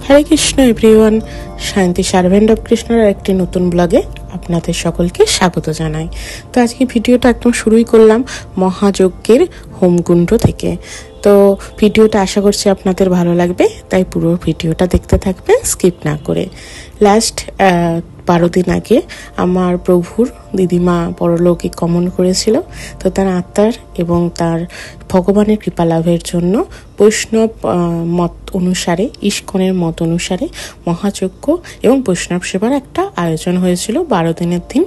হরে Krishna everyone, শান্তি servant of কৃষ্ণর একটি নতুন ব্লগে আপনাদের সকলকে স্বাগত জানাই। তো আজকে ভিডিওটা একদম শুরুই করলাম মহাযজ্ঞের হোমকুণ্ড থেকে। তো ভিডিওটা আশা করছি আপনাদের ভালো লাগবে, তাই পুরো ভিডিওটা দেখতে থাকবেন স্কিপ না করে। লাস্ট 12 দিন আগে আমার প্রভুর দিদিমা পরলোকে গমন করেছিল। তো তার আত্মার এবং তার ভগবানের কৃপা লাভের জন্য বৈষ্ণব মত অনুসারে, ইস্কনের মত অনুসারে মহাযজ্ঞ এবং বৈষ্ণব সেবার একটা আয়োজন হয়েছিল 12 দিনের দিন।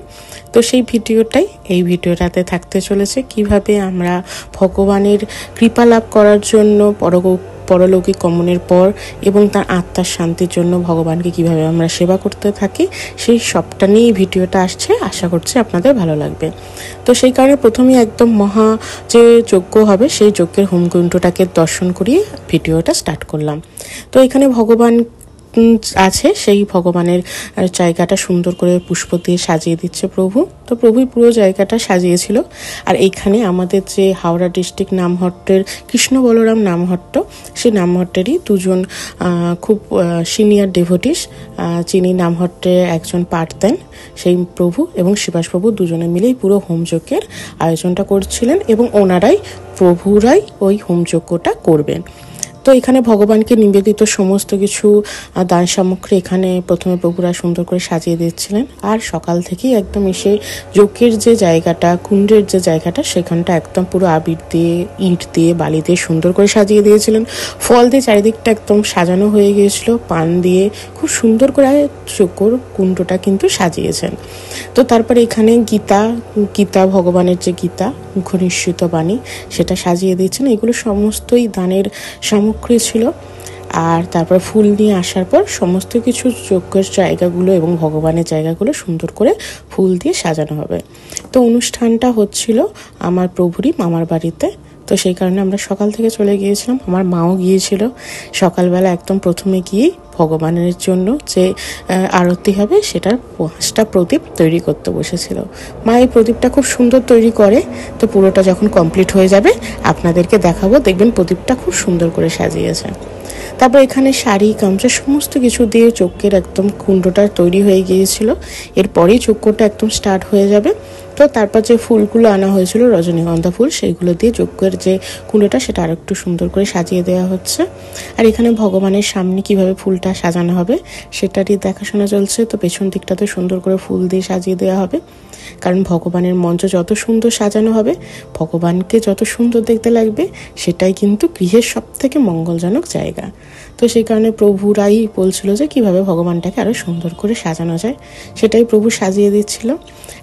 তো সেই ভিডিওটাই এই ভিডিওটাতে থাকতে চলেছে, কিভাবে আমরা ভগবানের কৃপা লাভ করার জন্য পরলৌকিক গমনের পর এবং তার আত্মার শান্তির জন্য ভগবানকে কিভাবে আমরা সেবা করতে থাকি, সেই সবটা নিয়ে ভিডিওটা আসছে। আশা করছি আপনাদের ভালো লাগবে। তো সেই কারণে প্রথমেই একদম যে যজ্ঞ হবে সেই যজ্ঞের হোমকুণ্ডটাকে দর্শন করিয়ে ভিডিওটা স্টার্ট করলাম। তো এখানে ভগবান আছে, সেই ভগবানের জায়গাটা সুন্দর করে পুষ্প দিয়ে সাজিয়ে দিচ্ছে প্রভু। তো প্রভুই পুরো জায়গাটা সাজিয়েছিল। আর এইখানে আমাদের যে হাওড়া ডিস্ট্রিক্ট নামহট্টের কৃষ্ণ বলরাম নামহট্ট, সেই নামহট্টেরই দুজন খুব সিনিয়র ডেভোটিস, যিনি নামহট্টে একজন পাঠ দেন, সেই প্রভু এবং শিবাসবাবু দুজনে মিলেই পুরো হোমযজ্ঞের আয়োজনটা করছিলেন এবং ওনারাই প্রভুরাই ওই হোমযজ্ঞটা করবেন। তো এখানে ভগবানকে নিবেদিত সমস্ত কিছু দান সামগ্রী এখানে প্রথমে প্রভুরা সুন্দর করে সাজিয়ে দিচ্ছিলেন। আর সকাল থেকেই একদম এসে যজ্ঞের যে জায়গাটা, কুণ্ডের যে জায়গাটা, সেখানটা একদম পুরো আবির দিয়ে, ইট দিয়ে, বালি দিয়ে সুন্দর করে সাজিয়ে দিয়েছিলেন। ফল দিয়ে চারিদিকটা একদম সাজানো হয়ে গিয়েছিল, পান দিয়ে খুব সুন্দর করে যজ্ঞর কুণ্ডটা কিন্তু সাজিয়েছেন। তো তারপরে এখানে গীতা ভগবানের যে গীতা মুখনিঃসৃত বাণী, সেটা সাজিয়ে দিয়েছেন। এগুলো সমস্তই দানের সামগ্রী ছিল। আর তারপর ফুল নিয়ে আসার পর সমস্ত কিছু যজ্ঞের জায়গাগুলো এবং ভগবানের জায়গাগুলো সুন্দর করে ফুল দিয়ে সাজানো হবে। তো অনুষ্ঠানটা হচ্ছিল আমার প্রভুরই মামার বাড়িতে। তো সেই কারণে আমরা সকাল থেকে চলে গিয়েছিলাম, আমার মাও গিয়েছিল। সকালবেলা একদম প্রথমে গিয়েই ভগবানের জন্য যে আরতি হবে সেটার 5টা প্রদীপ তৈরি করতে বসেছিল। মা এই প্রদীপটা খুব সুন্দর তৈরি করে। তো পুরোটা যখন কমপ্লিট হয়ে যাবে আপনাদেরকে দেখাবো, দেখবেন প্রদীপটা খুব সুন্দর করে সাজিয়েছে। তারপর এখানে শাড়ি, গামছা সমস্ত কিছু দিয়ে যজ্ঞের একদম কুণ্ডটা তৈরি হয়ে গিয়েছিল। এরপরেই যজ্ঞটা একদম স্টার্ট হয়ে যাবে। তো তারপর যে ফুলগুলো আনা হয়েছিল, রজনীগন্ধা ফুল, সেইগুলো দিয়ে যজ্ঞের যে কুণ্ডটা সেটা আরো একটু সুন্দর করে সাজিয়ে দেওয়া হচ্ছে। আর এখানে ভগবানের সামনে কিভাবে ফুলটা সাজানো হবে সেটারই দেখাশোনা চলছে। তো পেছন দিকটাতে সুন্দর করে ফুল দিয়ে সাজিয়ে দেওয়া হবে, কারণ ভগবানের মঞ্চ যত সুন্দর সাজানো হবে, ভগবানকে যত সুন্দর দেখতে লাগবে, সেটাই কিন্তু গৃহের সব থেকে মঙ্গলজনক জায়গা। তো সেই কারণে প্রভুরাই বলছিল যে কিভাবে ভগবানটাকে আরো সুন্দর করে সাজানো যায়, সেটাই প্রভু সাজিয়ে দিচ্ছিল।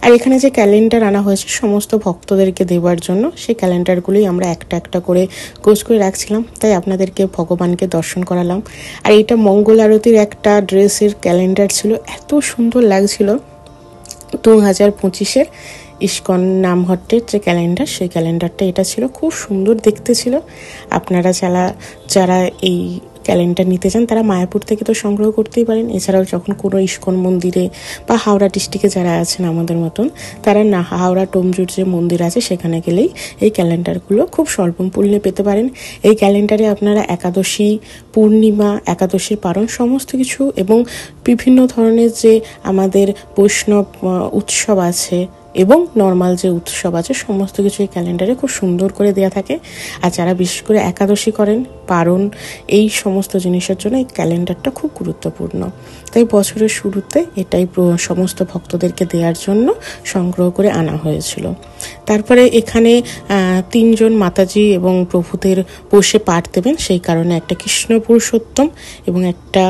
আর এখানে যে ক্যালেন্ডার আনা হয়েছে সমস্ত ভক্তদেরকে দেওয়ার জন্য, সেই ক্যালেন্ডারগুলোই আমরা একটা একটা করে গোছ করে রাখছিলাম, তাই আপনাদেরকে ভগবানকে দর্শন করালাম। আর এটা মঙ্গল আরতির একটা ড্রেসের ক্যালেন্ডার ছিল, এত সুন্দর লাগছিল। 2025-এর ইস্কন নামহট্টের যে ক্যালেন্ডার, সেই ক্যালেন্ডারটা এটা ছিল, খুব সুন্দর দেখতে ছিল। আপনারা যারা এই ক্যালেন্ডার নিতে চান তারা মায়াপুর থেকে তো সংগ্রহ করতেই পারেন। এছাড়াও যখন কোনো ইস্কন মন্দিরে বা হাওড়া ডিস্ট্রিক্টে যারা আছেন আমাদের মতন, তারা না হাওড়া টমজুর যে মন্দির আছে সেখানে গেলেই এই ক্যালেন্ডারগুলো খুব স্বল্প মূল্যে পেতে পারেন। এই ক্যালেন্ডারে আপনারা একাদশী, পূর্ণিমা, একাদশীর পারণ সমস্ত কিছু এবং বিভিন্ন ধরনের যে আমাদের বৈষ্ণব উৎসব আছে এবং নর্মাল যে উৎসব আছে সমস্ত কিছু এই ক্যালেন্ডারে খুব সুন্দর করে দেওয়া থাকে। আর যারা বিশেষ করে একাদশী করেন, পারণ, এই সমস্ত জিনিসের জন্য এই ক্যালেন্ডারটা খুব গুরুত্বপূর্ণ। তাই বছরের শুরুতে এটাই সমস্ত ভক্তদেরকে দেওয়ার জন্য সংগ্রহ করে আনা হয়েছিল। তারপরে এখানে 3 জন মাতাজি এবং প্রভুদের বসে পাঠ দেবেন, সেই কারণে একটা কৃষ্ণ পুরুষোত্তম এবং একটা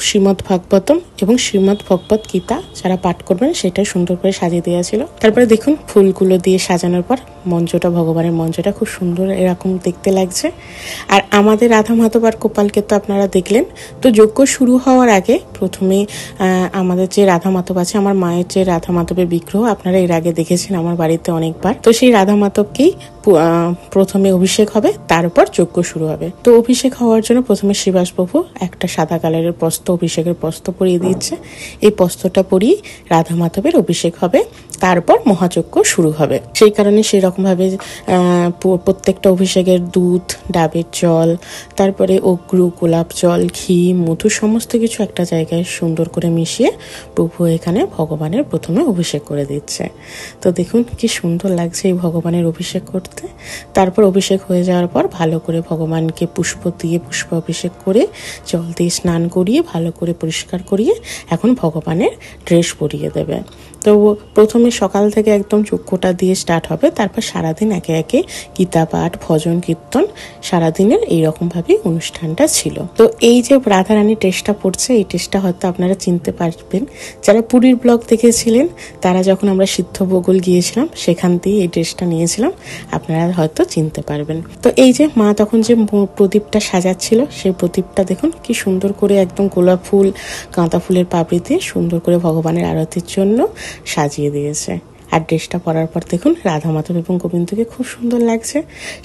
শ্রীমদ্ ভাগবতম এবং শ্রীমদ্ ভগবত গীতা যারা পাঠ করবেন সেটাই সুন্দর করে সাজিয়ে দেওয়া ছিল। তারপরে দেখুন ফুলগুলো দিয়ে সাজানোর পর মঞ্চটা, ভগবানের মঞ্চটা খুব সুন্দর এরকম দেখতে লাগছে। আর আমাদের রাধা মাধব আর গোপালকে তো আপনারা দেখলেন। তো যজ্ঞ শুরু হওয়ার আগে প্রথমে আমাদের যে রাধা মাধব আছে, আমার মায়ের যে রাধা মাধবের বিগ্রহ আপনারা এর আগে দেখেছেন আমার বাড়িতে অনেকবার, তো সেই রাধা মাধবকেই প্রথমে অভিষেক হবে, তারপর যজ্ঞ শুরু হবে। তো অভিষেক হওয়ার জন্য প্রথমে শিবাসপ্রভু একটা সাদা কালারের বস্ত্র, অভিষেকের বস্ত্র পরিয়ে দিচ্ছে। এই বস্ত্রটা পরিয়ে রাধা মাধবের অভিষেক হবে, তারপর মহাযজ্ঞ শুরু হবে। সেই কারণে সেই রকম ভাবে প্রত্যেকটা অভিষেকের দুধ, ডাবের জল, তারপরে অগ্রু, গোলাপ জল, ঘি, মধু সমস্ত কিছু একটা জায়গায় সুন্দর করে মিশিয়ে প্রভু এখানে ভগবানের প্রথমে অভিষেক করে দিচ্ছে। তো দেখুন কি সুন্দর লাগছে এই ভগবানের অভিষেক করতে। তারপর অভিষেক হয়ে যাওয়ার পর ভালো করে ভগবানকে পুষ্প দিয়ে পুষ্প অভিষেক করে জল দিয়ে স্নান করিয়ে ভালো করে পরিষ্কার করিয়ে এখন ভগবানের ড্রেস পরিয়ে দেবে। তো প্রথমে সকাল থেকে একদম যজ্ঞটা দিয়ে স্টার্ট হবে, তারপর সারাদিন একে একে গীতা পাঠ, ভজন কীর্তন, সারাদিনের এইরকমভাবেই অনুষ্ঠানটা ছিল। তো এই যে রাধারানীর ড্রেসটা পড়ছে, এই ড্রেসটা হয়তো আপনারা চিনতে পারবেন। যারা পুরীর ব্লগ দেখেছিলেন তারা যখন আমরা সিদ্ধভোগল গিয়েছিলাম সেখান দিয়ে এই ড্রেসটা নিয়েছিলাম, আপনারা হয়তো চিনতে পারবেন। তো এই যে মা তখন যে প্রদীপটা সাজাচ্ছিল, সেই প্রদীপটা দেখুন কি সুন্দর করে একদম গোলাপ ফুল, গাঁদা ফুলের পাপড়ি দিয়ে সুন্দর করে ভগবানের আরতির জন্য সাজিয়ে দিয়েছে। আর ড্রেসটা পরার পর দেখুন রাধা মাধব এবং গোবিন্দকে খুব সুন্দর লাগছে।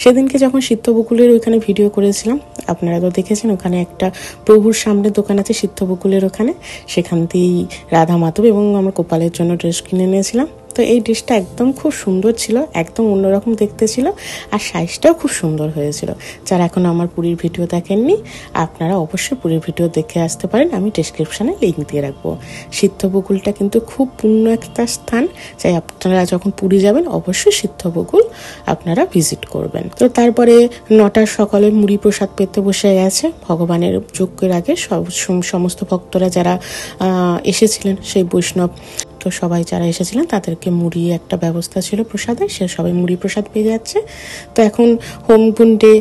সেদিনকে যখন সিদ্ধবকুলের ওইখানে ভিডিও করেছিলাম, আপনারা তো দেখেছেন, ওখানে একটা প্রভুর সামনে দোকান আছে সিদ্ধবকুলের ওখানে, সেখান দিয়েই রাধা মাধব এবং আমার গোপালের জন্য ড্রেস কিনে নিয়েছিলাম। তো এই ড্রেসটা একদম খুব সুন্দর ছিল, একদম অন্যরকম দেখতে ছিল, আর সাইজটাও খুব সুন্দর হয়েছিল। যারা এখনো আমার পুরীর ভিডিও দেখেননি আপনারা অবশ্যই পুরীর ভিডিও দেখে আসতে পারেন, আমি ডেসক্রিপশানে লিঙ্ক দিয়ে রাখবো। সিদ্ধবকুলটা কিন্তু খুব পূর্ণ একটা স্থান, তাই আপনারা যখন পুরী যাবেন অবশ্যই সিদ্ধবকুল আপনারা ভিজিট করবেন। তো তারপরে 9টার সকালে মুড়ি প্রসাদ পেতে বসে গেছে। ভগবানের যজ্ঞের আগে সমস্ত ভক্তরা যারা এসেছিলেন, সেই বৈষ্ণব তো সবাই যারা এসেছিলেন তাদেরকে মুড়ি একটা ব্যবস্থা ছিল প্রসাদের, সে সবাই মুড়ি প্রসাদ পেয়ে যাচ্ছে। তো এখন হোমকুণ্ডে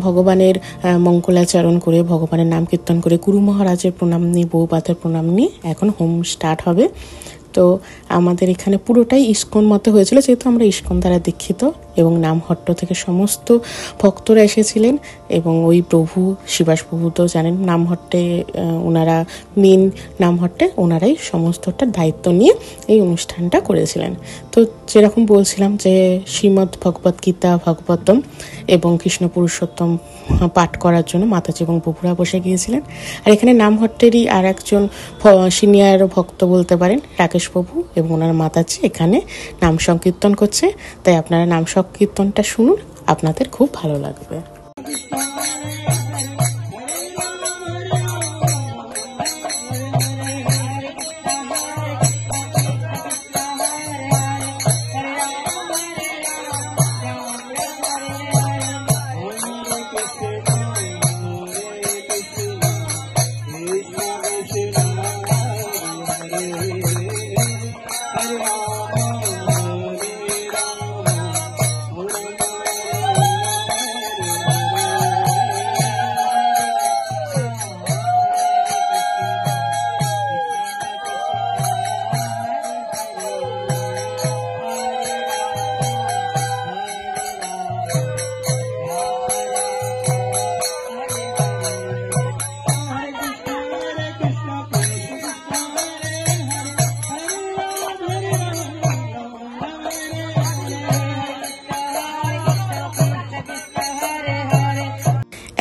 ভগবানের মঙ্গলাচরণ করে, ভগবানের নাম কীর্তন করে, গুরু মহারাজের প্রণাম নিয়ে, বৌবাতের প্রণাম নিয়ে এখন হোম স্টার্ট হবে। তো আমাদের এখানে পুরোটাই ইস্কন মতো হয়েছিল, যেহেতু আমরা ইস্কন দ্বারা দীক্ষিত, এবং নামহট্ট থেকে সমস্ত ভক্তরা এসেছিলেন। এবং ওই প্রভু শিবাস প্রভু তো জানেন নামহট্টে ওনারা মেন, নামহট্টে ওনারাই সমস্তটার দায়িত্ব নিয়ে এই অনুষ্ঠানটা করেছিলেন। তো যেরকম বলছিলাম যে শ্রীমদ্ ভগবত গীতা, ভাগবতম এবং কৃষ্ণ পুরুষোত্তম পাঠ করার জন্য মাতাজি এবং প্রভুরা বসে গিয়েছিলেন। আর এখানে নামহট্টেরই আর একজন সিনিয়র ভক্ত বলতে পারেন, রাকেশ প্রভু এবং ওনার মাতাজি এখানে নাম সংকীর্তন করছে। তাই আপনারা নাম সংকীর্তনটা শুনুন, আপনাদের খুব ভালো লাগবে।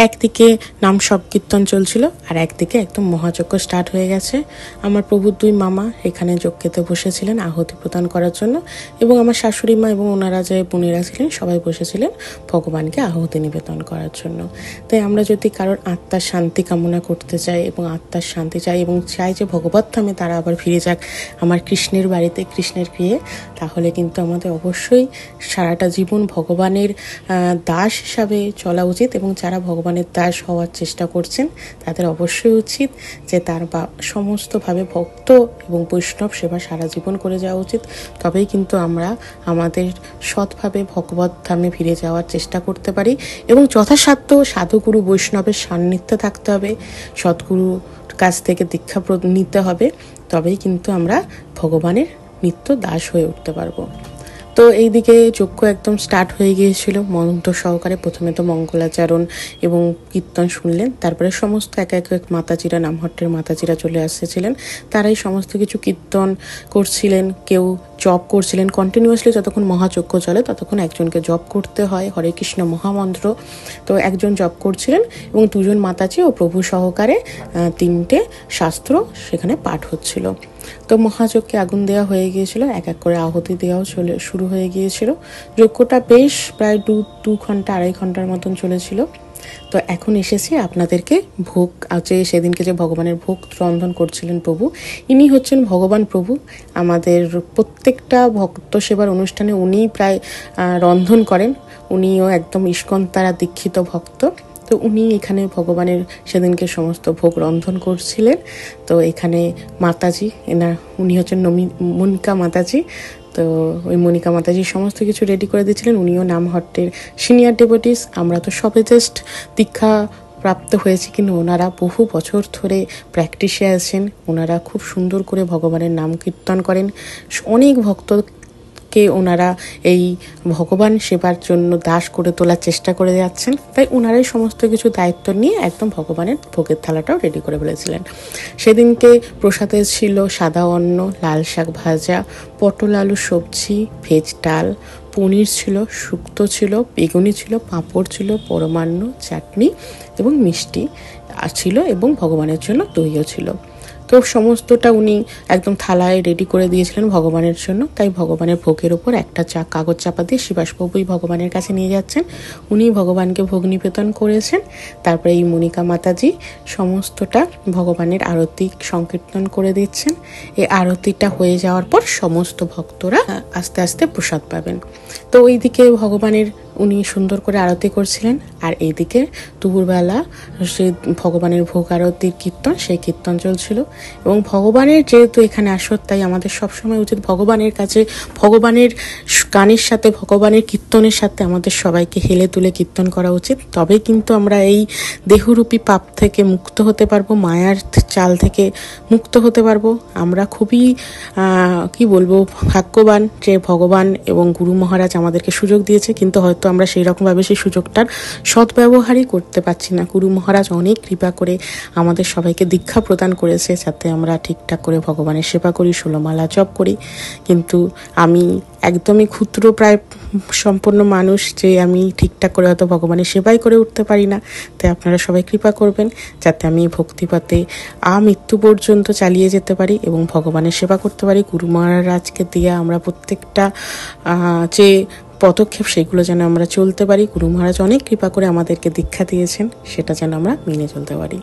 একদিকে নাম সংকীর্তন চলছিল আর একদিকে একদম মহাযজ্ঞ স্টার্ট হয়ে গেছে। আমার প্রভুর দুই মামা এখানে যজ্ঞেতে বসেছিলেন আহুতি প্রদান করার জন্য, এবং আমার শাশুড়ি মা এবং ওনারা যে বোনেরা ছিলেন সবাই বসেছিলেন ভগবানকে আহুতি নিবেদন করার জন্য। তাই আমরা যদি কারোর আত্মার শান্তি কামনা করতে চাই এবং আত্মার শান্তি চাই এবং চাই যে ভগবত ধামে তারা আবার ফিরে যাক, আমার কৃষ্ণের বাড়িতে, কৃষ্ণের প্রিয়ে, তাহলে কিন্তু আমাদের অবশ্যই সারাটা জীবন ভগবানের দাস হিসাবে চলা উচিত। এবং যারা ভগবানের দাস হওয়ার চেষ্টা করছেন তাদের অবশ্যই উচিত যে তার সমস্তভাবে ভক্ত এবং বৈষ্ণব সেবা সারা জীবন করে যাওয়া উচিত। তবেই কিন্তু আমরা আমাদের সৎভাবে ভগবত ধামে ফিরে যাওয়ার চেষ্টা করতে পারি। এবং যথাসাধ্য সাধুগুরু বৈষ্ণবের সান্নিধ্যে থাকতে হবে, সদ্গুরুর কাছ থেকে দীক্ষা নিতে হবে, তবেই কিন্তু আমরা ভগবানের নিত্য দাস হয়ে উঠতে পারবো। তো এইদিকে যজ্ঞ একদম স্টার্ট হয়ে গিয়েছিল মন্ত্র সহকারে। প্রথমে তো মঙ্গলাচরণ এবং কীর্তন শুনলেন, তারপরে সমস্ত এক এক মাতাজিরা, নামহট্টের মাতাজিরা চলে আসছিলেন, তারাই সমস্ত কিছু কীর্তন করছিলেন। কেউ জপ করছিলেন কন্টিনিউয়াসলি। যতক্ষণ মহাযজ্ঞ চলে ততক্ষণ একজনকে জপ করতে হয় হরে কৃষ্ণ মহামন্ত্র। তো একজন জপ করছিলেন এবং দুজন মাতাজি ও প্রভু সহকারে 3টে শাস্ত্র সেখানে পাঠ হচ্ছিল। তো মহাযজ্ঞে আগুন দেওয়া হয়ে গিয়েছিল, এক এক করে আহুতি দেওয়াও শুরু হয়ে গিয়েছিল। যজ্ঞটা বেশ প্রায় 2 ঘন্টা 2.5 ঘন্টার মতন চলেছিল। তো এখন এসেছি আপনাদেরকে ভোগ আছে, সেদিনকে যে ভগবানের ভোগ রন্ধন করছিলেন প্রভু, ইনি হচ্ছেন ভগবান প্রভু। আমাদের প্রত্যেকটা ভক্ত সেবার অনুষ্ঠানে উনিই প্রায় রন্ধন করেন। উনিও একদম ইস্কন তারা দীক্ষিত ভক্ত। তো উনি এখানে ভগবানের সেদিনকে সমস্ত ভোগ রন্ধন করছিলেন। তো এখানে মাতাজি উনি হচ্ছেন মনিকা মাতাজি। তো ওই মনিকা মাতাজি সমস্ত কিছু রেডি করে দিয়েছিলেন। উনিও নামহট্টের সিনিয়র ডেভোটিস। আমরা তো সবে জাস্ট দীক্ষা প্রাপ্ত হয়েছি, কিন্তু ওনারা বহু বছর ধরে প্র্যাকটিসে আছেন। ওনারা খুব সুন্দর করে ভগবানের নাম কীর্তন করেন। অনেক ভক্তকে ওনারা এই ভগবান সেবার জন্য দাস করে তোলার চেষ্টা করে যাচ্ছেন। তাই ওনারাই সমস্ত কিছু দায়িত্ব নিয়ে একদম ভগবানের ভোগের থালাটাও রেডি করে ফেলেছিলেন। সেদিনকে প্রসাদে ছিল সাদা অন্ন, লাল শাক ভাজা, পটল আলু সবজি, ভেজ ডাল, পনির ছিল, শুক্তো ছিল, বেগুনি ছিল, পাঁপড় ছিল, পরমান্ন, চাটনি এবং মিষ্টি ছিল এবং ভগবানের জন্য দইও ছিল। তো সমস্তটা উনি একদম থালায় রেডি করে দিয়েছিলেন ভগবানের জন্য। তাই ভগবানের ভোগের ওপর একটা কাগজ চাপা দিয়ে শিবাসবাবুই ভগবানের কাছে নিয়ে যাচ্ছেন। উনি ভগবানকে ভোগ নিবেদন করেছেন। তারপরে এই মনিকা মাতাজি সমস্তটা ভগবানের আরতি সংকীর্তন করে দিচ্ছেন। এই আরতিটা হয়ে যাওয়ার পর সমস্ত ভক্তরা আস্তে আস্তে প্রসাদ পাবেন। তো ওইদিকে ভগবানের উনি সুন্দর করে আরতি করছিলেন, আর এইদিকে দুপুরবেলা সে ভগবানের ভোগ আরতির কীর্তন, সেই কীর্তন চলছিল। এবং ভগবানের যেহেতু এখানে আসর, তাই আমাদের সবসময় উচিত ভগবানের কাছে ভগবানের গানের সাথে ভগবানের কীর্তনের সাথে আমাদের সবাইকে হেলে তুলে কীর্তন করা উচিত। তবে কিন্তু আমরা এই দেহরূপী পাপ থেকে মুক্ত হতে পারবো, মায়ার চাল থেকে মুক্ত হতে পারবো। আমরা খুবই কি বলবো ভাগ্যবান যে ভগবান এবং গুরু মহারাজ আমাদেরকে সুযোগ দিয়েছে, কিন্তু হয়তো আমরা সেই রকমভাবে সেই সুযোগটার সদ্ব্যবহারই করতে পারছি না। গুরু মহারাজ অনেক কৃপা করে আমাদের সবাইকে দীক্ষা প্রদান করেছে যাতে আমরা ঠিকঠাক করে ভগবানের সেবা করি, 16 মালা জপ করি। কিন্তু আমি একদমই ক্ষুদ্র প্রায় সম্পন্ন মানুষ, যে আমি ঠিকঠাক করে হয়তো ভগবানের সেবাই করে উঠতে পারি না। তাই আপনারা সবাই কৃপা করবেন যাতে আমি ভক্তিপথে মৃত্যু পর্যন্ত চালিয়ে যেতে পারি এবং ভগবানের সেবা করতে পারি। গুরু মহারাজকে দিয়ে আমরা প্রত্যেকটা যে পদক্ষেপ সেগুলো যেন আমরা চলতে পারি। গুরু মহারাজ অনেক কৃপা করে আমাদেরকে দীক্ষা দিয়েছেন, সেটা যেন আমরা মেনে চলতে পারি।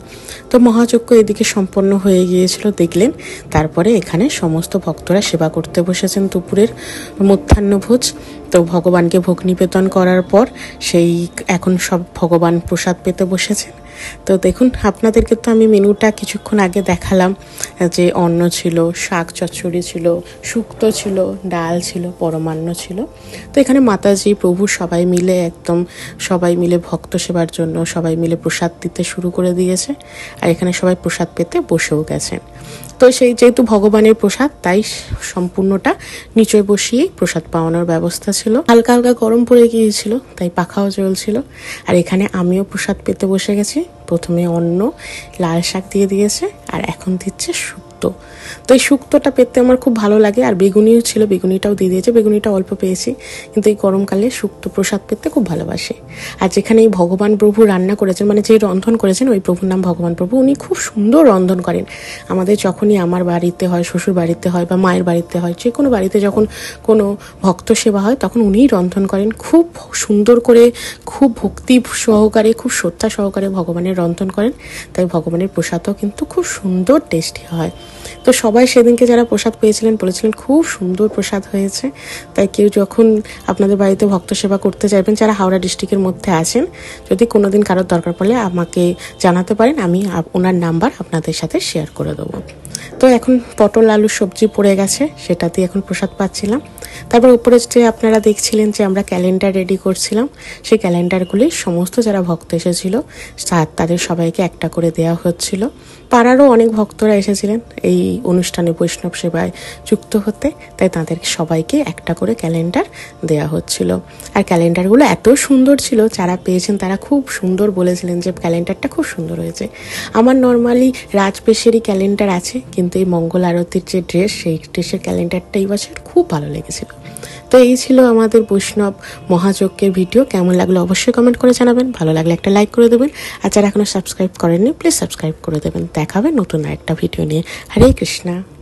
তো মহাযজ্ঞ এদিকে সম্পন্ন হয়ে গিয়েছিল দেখলেন। তারপরে এখানে সমস্ত ভক্তরা সেবা করতে বসেছেন দুপুরের মধ্যাহ্নভোজ। তো ভগবানকে ভোগ নিবেদন করার পর সেই এখন সব ভগবান প্রসাদ পেতে বসেছেন। তো দেখুন, আপনাদেরকে তো আমি মেনুটা কিছুক্ষণ আগে দেখালাম, যে অন্ন ছিল, শাক চচ্চড়ি ছিল, শুক্তো ছিল, ডাল ছিল, পরমান্ন ছিল। তো এখানে মাতাজি প্রভু সবাই মিলে ভক্ত সেবার জন্য সবাই মিলে প্রসাদ দিতে শুরু করে দিয়েছে। আর এখানে সবাই প্রসাদ পেতে বসেও গেছেন। তো সেই যেহেতু ভগবানের প্রসাদ, তাই সম্পূর্ণটা নিচে বসিয়ে প্রসাদ পাওয়ানোর ব্যবস্থা ছিল। হালকা হালকা গরম পড়ে গিয়েছিল, তাই পাখাও চলছিল। আর এখানে আমিও প্রসাদ পেতে বসে গেছি। প্রথমে অন্ন, লাল শাক দিয়ে দিয়েছে, আর এখন দিচ্ছে শুক্তো। তো এই শুক্তোটা পেতে আমার খুব ভালো লাগে। আর বেগুনিও ছিল, বেগুনিটাও দিয়ে দিয়েছে। বেগুনিটা অল্প পেয়েছি, কিন্তু এই গরমকালে শুক্তো প্রসাদ পেতে খুব ভালোবাসে। আর যেখানে এই ভগবান প্রভু রান্না করেছেন, মানে যে রন্ধন করেছেন, ওই প্রভুর নাম ভগবান প্রভু। উনি খুব সুন্দর রন্ধন করেন। আমাদের যখনই আমার বাড়িতে হয়, শ্বশুর বাড়িতে হয় বা মায়ের বাড়িতে হয়, যে কোনো বাড়িতে যখন কোনো ভক্ত সেবা হয়, তখন উনিই রন্ধন করেন খুব সুন্দর করে, খুব ভক্তি সহকারে, খুব শ্রদ্ধা সহকারে ভগবানের রন্ধন করেন। তাই ভগবানের প্রসাদও কিন্তু খুব সুন্দর টেস্টি হয়। তো সবাই সেদিনকে যারা প্রসাদ পেয়েছিলেন বলেছিলেন খুব সুন্দর প্রসাদ হয়েছে। তাই কেউ যখন আপনাদের বাড়িতে ভক্ত সেবা করতে যাবেন, যারা হাওড়া ডিস্ট্রিক্টের মধ্যে আছেন, যদি কোনোদিন কারোর দরকার পড়লে আমাকে জানাতে পারেন, আমি ওনার নাম্বার আপনাদের সাথে শেয়ার করে দেবো। তো এখন পটল আলু সবজি পড়ে গেছে, সেটা দিয়ে এখন প্রসাদ পাচ্ছিলাম। তারপর উপরে যে আপনারা দেখছিলেন যে আমরা ক্যালেন্ডার রেডি করছিলাম, সেই ক্যালেন্ডারগুলি সমস্ত যারা ভক্ত এসেছিল তাদের সবাইকে একটা করে দেওয়া হচ্ছিল। পাড়ারও অনেক ভক্তরা এসেছিলেন, এই অনুষ্ঠানে বৈষ্ণব সেবায় যুক্ত হতে, তাই তাদের সবাইকে একটা করে ক্যালেন্ডার দেয়া হচ্ছিল। আর ক্যালেন্ডারগুলো এত সুন্দর ছিল, যারা পেয়েছেন তারা খুব সুন্দর বলেছিলেন যে ক্যালেন্ডারটা খুব সুন্দর হয়েছে। আমার নর্মালি রাজবেশেরই ক্যালেন্ডার আছে, কিন্তু এই মঙ্গল আরতির যে ড্রেস, সেই ড্রেসের ক্যালেন্ডারটা এই বছর খুব ভালো লেগেছিল। তো এই ছিল আমাদের বৈষ্ণব মহাযজ্ঞের ভিডিও। কেমন লাগলো অবশ্যই কমেন্ট করে জানাবেন, ভালো লাগলে একটা লাইক করে দেবেন, আর যারা এখনো সাবস্ক্রাইব করেননি প্লিজ সাবস্ক্রাইব করে দেবেন। দেখাবে নতুন একটা ভিডিও নিয়ে। হরে কৃষ্ণা।